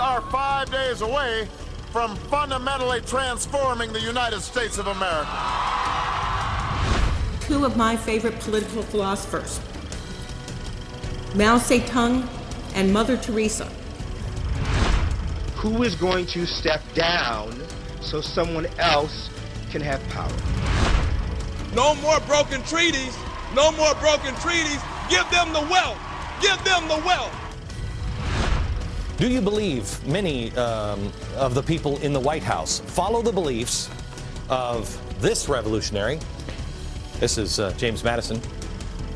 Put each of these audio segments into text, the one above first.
are 5 days away from fundamentally transforming the United States of America. Two of my favorite political philosophers, Mao Zedong and Mother Teresa. Who is going to step down so someone else can have power? No more broken treaties. No more broken treaties. Give them the wealth. Give them the wealth. Do you believe many of the people in the White House follow the beliefs of this revolutionary, this is James Madison,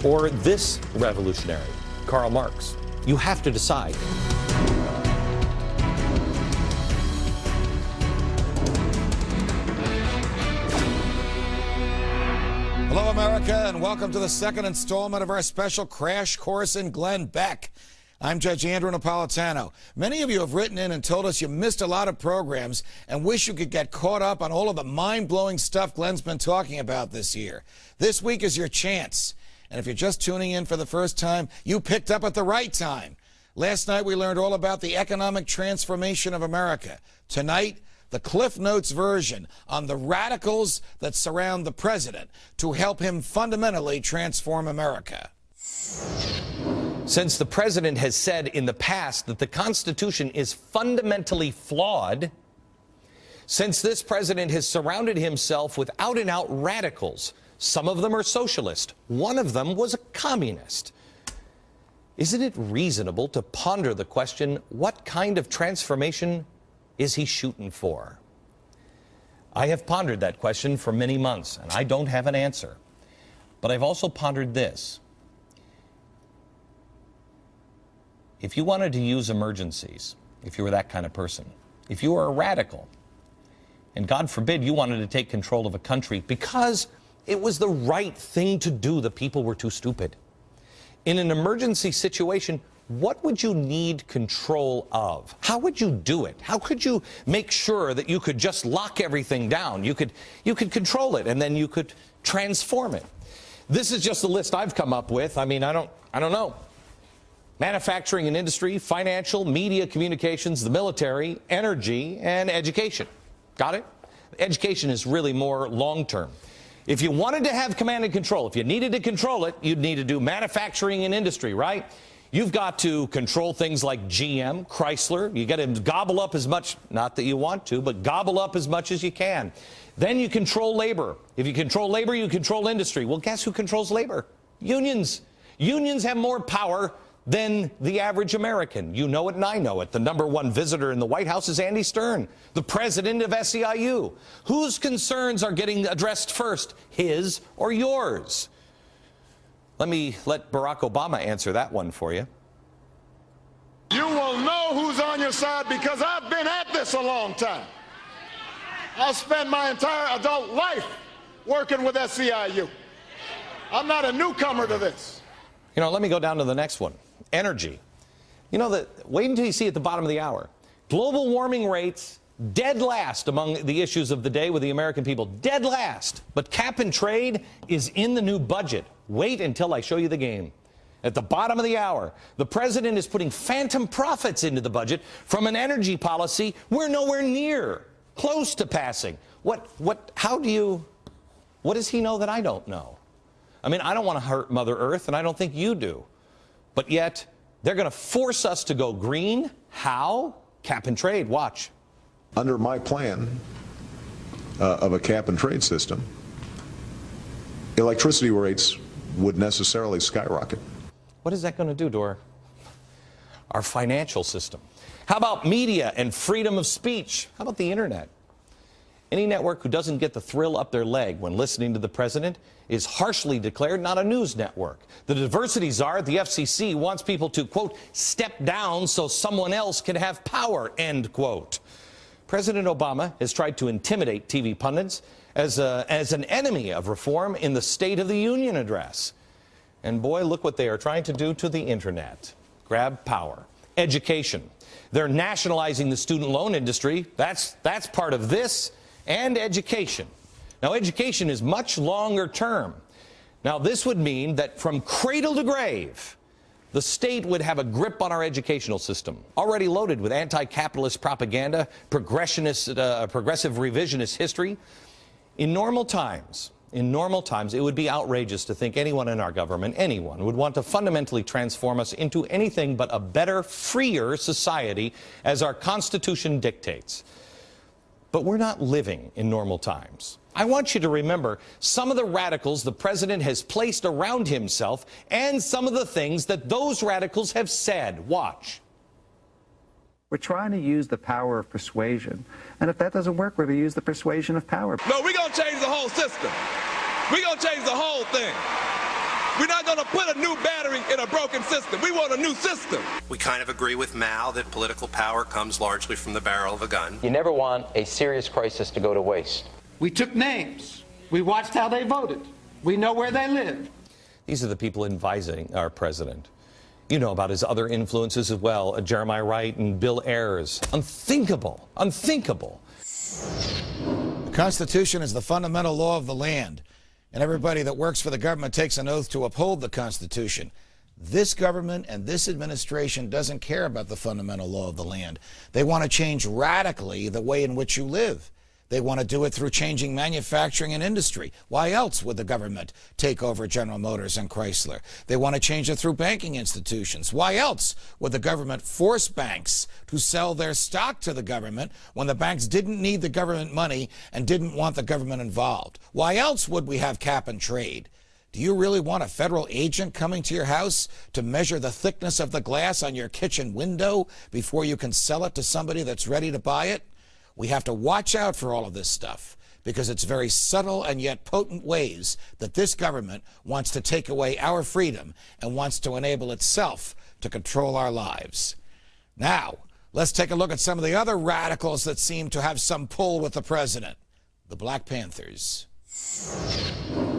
or this revolutionary, Karl Marx? You have to decide. Hello, America, and welcome to the second installment of our special crash course in Glenn Beck. I'm Judge Andrew Napolitano. Many of you have written in and told us you missed a lot of programs and wish you could get caught up on all of the mind-blowing stuff Glenn's been talking about this year. This week is your chance. And if you're just tuning in for the first time, you picked up at the right time. Last night we learned all about the economic transformation of America. Tonight, the Cliff Notes version on the radicals that surround the president to help him fundamentally transform America. Since the president has said in the past that the Constitution is fundamentally flawed, since this president has surrounded himself with out-and-out radicals, some of them are socialist, one of them was a communist, isn't it reasonable to ponder the question, what kind of transformation is he shooting for? I have pondered that question for many months, and I don't have an answer. But I've also pondered this. If you wanted to use emergencies, if you were that kind of person, if you were a radical, and God forbid you wanted to take control of a country because it was the right thing to do, the people were too stupid. In an emergency situation, what would you need control of? How would you do it? How could you make sure that you could just lock everything down? You could control it, and then you could transform it. This is just a list I've come up with. I mean, I don't know. Manufacturing and industry, financial, media, communications, the military, energy, and education. Got it? Education is really more long-term. If you wanted to have command and control, if you needed to control it, you'd need to do manufacturing and industry, right? You've got to control things like GM, Chrysler. You got to gobble up as much, not that you want to, but gobble up as much as you can. Then you control labor. If you control labor, you control industry. Well, guess who controls labor? Unions. Unions have more power than the average American. You know it and I know it. The #1 visitor in the White House is Andy Stern, the president of SEIU. Whose concerns are getting addressed first, his or yours? Let Barack Obama answer that one for you. You will know who's on your side because I've been at this a long time. I've spent my entire adult life working with SEIU. I'm not a newcomer to this. You know, let me go down to the next one. Energy. You know, wait until you see at the bottom of the hour. Global warming rates, dead last among the issues of the day with the American people. Dead last. But cap and trade is in the new budget. Wait until I show you the game. At the bottom of the hour, the president is putting phantom profits into the budget from an energy policy we're nowhere near, close to passing. What does he know that I don't know? I mean, I don't want to hurt Mother Earth, and I don't think you do. But yet, they're going to force us to go green. How? Cap and trade. Watch. Under my plan of a cap and trade system, electricity rates would necessarily skyrocket. What is that going to do to our financial system? How about media and freedom of speech? How about the internet? Any network who doesn't get the thrill up their leg when listening to the president is harshly declared not a news network. The diversity czar at the FCC wants people to, quote, step down so someone else can have power, end quote. President Obama has tried to intimidate TV pundits as an enemy of reform in the State of the Union address. And boy, look what they are trying to do to the internet. Grab power. Education. They're nationalizing the student loan industry. That's part of this. And education. Now, education is much longer term. Now, this would mean that from cradle to grave, The state would have a grip on our educational system, already loaded with anti-capitalist propaganda, progressive revisionist history. In normal times, it would be outrageous to think anyone in our government, anyone, would want to fundamentally transform us into anything but a better, freer society as our Constitution dictates. But we're not living in normal times. I want you to remember some of the radicals the president has placed around himself and some of the things that those radicals have said. Watch. We're trying to use the power of persuasion. And if that doesn't work, we're going to use the persuasion of power. No, we're going to change the whole system. We're going to change the whole thing. We're not going to put a new battery in a broken system. We want a new system. We kind of agree with Mao that political power comes largely from the barrel of a gun. You never want a serious crisis to go to waste. We took names. We watched how they voted. We know where they live. These are the people advising our president. You know about his other influences as well, Jeremiah Wright and Bill Ayers. Unthinkable, unthinkable. The Constitution is the fundamental law of the land, and everybody that works for the government takes an oath to uphold the Constitution. This government and this administration doesn't care about the fundamental law of the land. They want to change radically the way in which you live. They want to do it through changing manufacturing and industry. Why else would the government take over General Motors and Chrysler? They want to change it through banking institutions. Why else would the government force banks to sell their stock to the government when the banks didn't need the government money and didn't want the government involved? Why else would we have cap and trade? Do you really want a federal agent coming to your house to measure the thickness of the glass on your kitchen window before you can sell it to somebody that's ready to buy it? We have to watch out for all of this stuff because it's very subtle and yet potent ways that this government wants to take away our freedom and wants to enable itself to control our lives. Now, let's take a look at some of the other radicals that seem to have some pull with the president, the Black Panthers.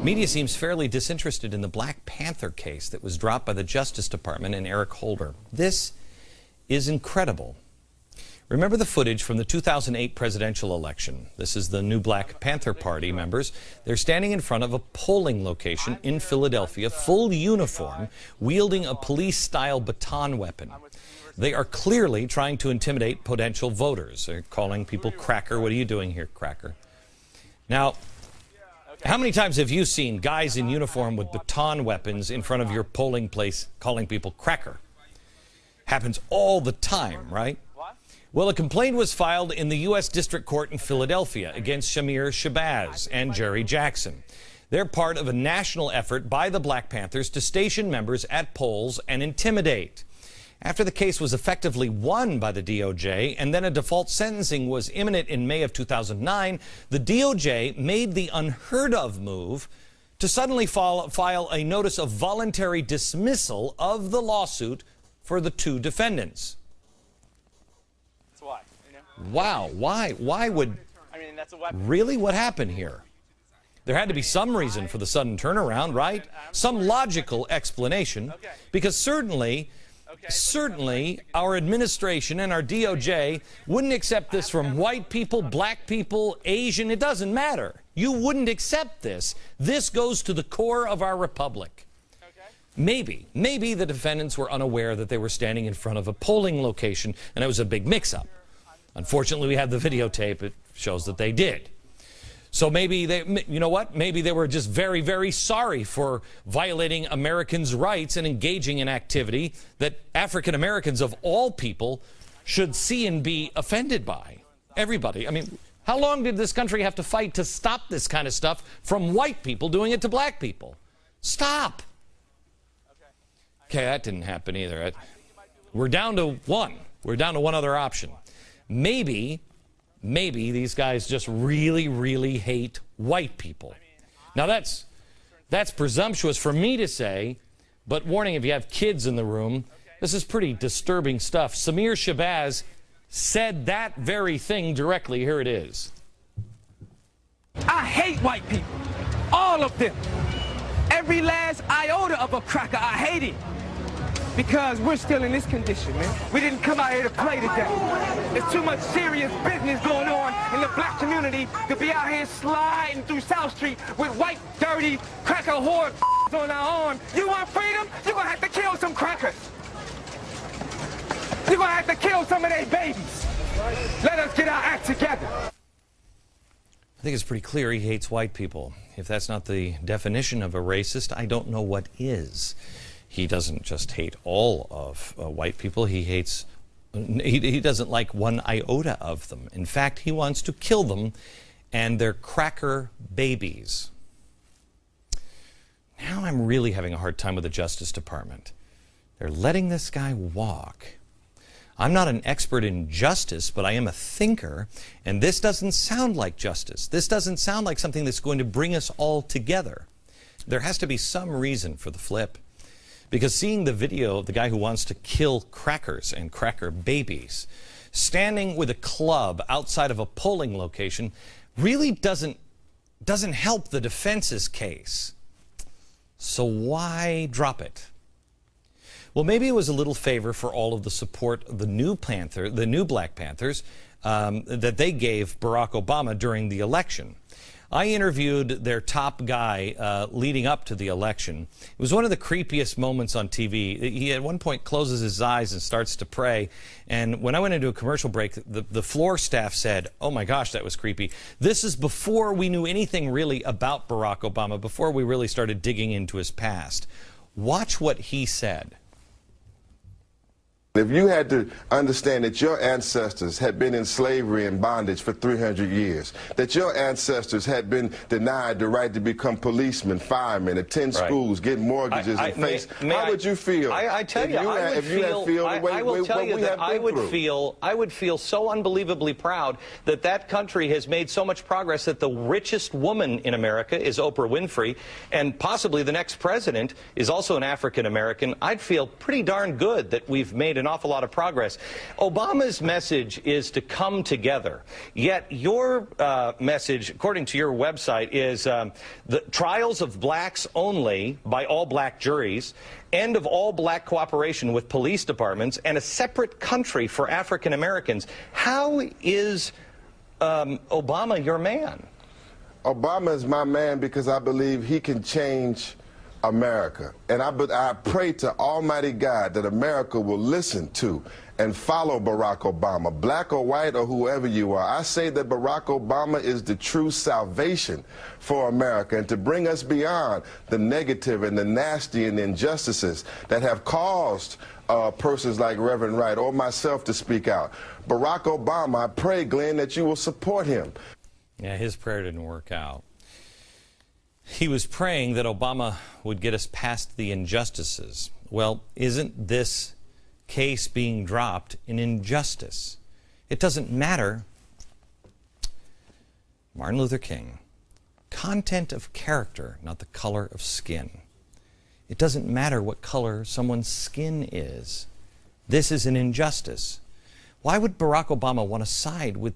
Media seems fairly disinterested in the Black Panther case that was dropped by the Justice Department and Eric Holder. This is incredible. Remember the footage from the 2008 presidential election. This is the new Black Panther Party members. They're standing in front of a polling location in Philadelphia, full uniform, wielding a police-style baton weapon. They are clearly trying to intimidate potential voters. They're calling people cracker. What are you doing here, cracker? Now, how many times have you seen guys in uniform with baton weapons in front of your polling place calling people cracker? Happens all the time, right? Well, a complaint was filed in the U.S. District Court in Philadelphia against Shamir Shabazz and Jerry Jackson. They're part of a national effort by the Black Panthers to station members at polls and intimidate. After the case was effectively won by the DOJ and then a default sentencing was imminent in May of 2009, the DOJ made the unheard of move to suddenly file a notice of voluntary dismissal of the lawsuit for the two defendants. Wow, why would, really, what happened here? There had to be some reason for the sudden turnaround, right? Some logical explanation, because certainly our administration and our DOJ wouldn't accept this from white people, black people, Asian, it doesn't matter. You wouldn't accept this. This goes to the core of our republic. Maybe the defendants were unaware that they were standing in front of a polling location and it was a big mix-up. Unfortunately, we have the videotape. It shows that they did. So maybe they, you know what? Maybe they were just very, very sorry for violating Americans' rights and engaging in activity that African Americans of all people should see and be offended by. Everybody. I mean, how long did this country have to fight to stop this kind of stuff from white people doing it to black people? Stop. Okay, that didn't happen either. We're down to one. We're down to one other option. Maybe these guys just really, really hate white people. Now that's presumptuous for me to say, but warning if you have kids in the room, this is pretty disturbing stuff. Shamir Shabazz said that very thing directly. Here it is. I hate white people. All of them. Every last iota of a cracker, I hate it. because we're still in this condition, man. We didn't come out here to play today. There's too much serious business going on in the black community to be out here sliding through South Street with white, dirty, cracker whore on our arm. You want freedom? You're gonna have to kill some crackers. You're gonna have to kill some of their babies. Let us get our act together. I think it's pretty clear he hates white people. If that's not the definition of a racist, I don't know what is. He doesn't just hate all of white people. He hates, he doesn't like one iota of them. In fact, he wants to kill them and their cracker babies. Now I'm really having a hard time with the Justice Department. They're letting this guy walk. I'm not an expert in justice, but I am a thinker, and this doesn't sound like justice. This doesn't sound like something that's going to bring us all together. There has to be some reason for the flip. Because seeing the video of the guy who wants to kill crackers and cracker babies, standing with a club outside of a polling location, really doesn't help the defense's case. So why drop it? Well, maybe it was a little favor for all of the support of the new Black Panthers that they gave Barack Obama during the election. I interviewed their top guy leading up to the election. It was one of the creepiest moments on TV. He at one point closes his eyes and starts to pray. And when I went into a commercial break, the floor staff said, "Oh my gosh, that was creepy." This is before we knew anything really about Barack Obama, before we really started digging into his past. Watch what he said. If you had to understand that your ancestors had been in slavery and bondage for 300 years, that your ancestors had been denied the right to become policemen, firemen, attend schools, get mortgages, and face, how would you feel? I tell you, I would feel so unbelievably proud that that country has made so much progress that the richest woman in America is Oprah Winfrey, and possibly the next president is also an African American. I'd feel pretty darn good that we've made an awful lot of progress. Obama's message is to come together. Yet your message, according to your website, is the trials of blacks only by all black juries, end of all black cooperation with police departments, and a separate country for African Americans. How is Obama your man? Obama is my man because I believe he can change America. And I pray to Almighty God that America will listen to and follow Barack Obama, black or white or whoever you are. I say that Barack Obama is the true salvation for America, and to bring us beyond the negative and the nasty and the injustices that have caused persons like Reverend Wright or myself to speak out. Barack Obama, I pray, Glenn, that you will support him. Yeah, his prayer didn't work out. He was praying that Obama would get us past the injustices. Well, isn't this case being dropped an injustice? It doesn't matter. Martin Luther King, content of character, not the color of skin. It doesn't matter what color someone's skin is. This is an injustice. Why would Barack Obama want to side with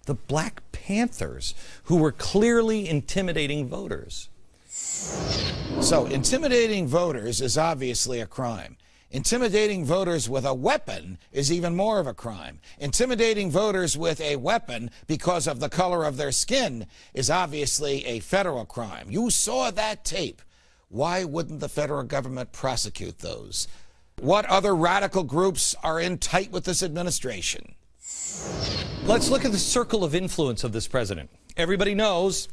the Black Panthers, who were clearly intimidating voters? So, intimidating voters is obviously a crime. Intimidating voters with a weapon is even more of a crime. Intimidating voters with a weapon because of the color of their skin is obviously a federal crime. You saw that tape. Why wouldn't the federal government prosecute those? What other radical groups are in tight with this administration? Let's look at the circle of influence of this president. Everybody knows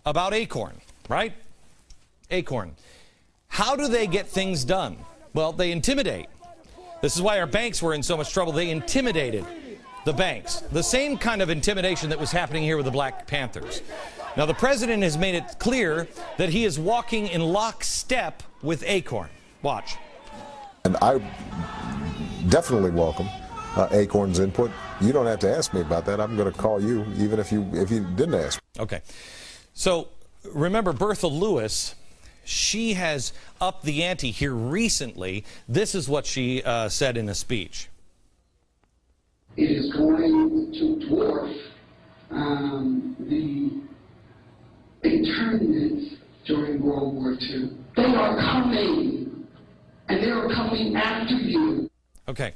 about Acorn, right? Acorn. How do they get things done? Well, they intimidate. This is why our banks were in so much trouble. They intimidated the banks. The same kind of intimidation that was happening here with the Black Panthers. Now, the president has made it clear that he is walking in lockstep with Acorn. Watch. And I definitely welcome Acorn's input. You don't have to ask me about that. I'm going to call you, even if you didn't ask. Okay. So, remember Bertha Lewis. She has upped the ante here recently. This is what she said in a speech. It is going to dwarf the internments during World War II. They are coming, and they are coming after you. Okay.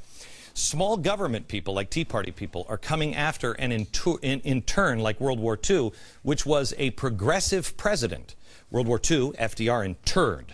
Small government people, like Tea Party people, are coming after and in turn, like World War II, which was a progressive president. World War II, FDR interred.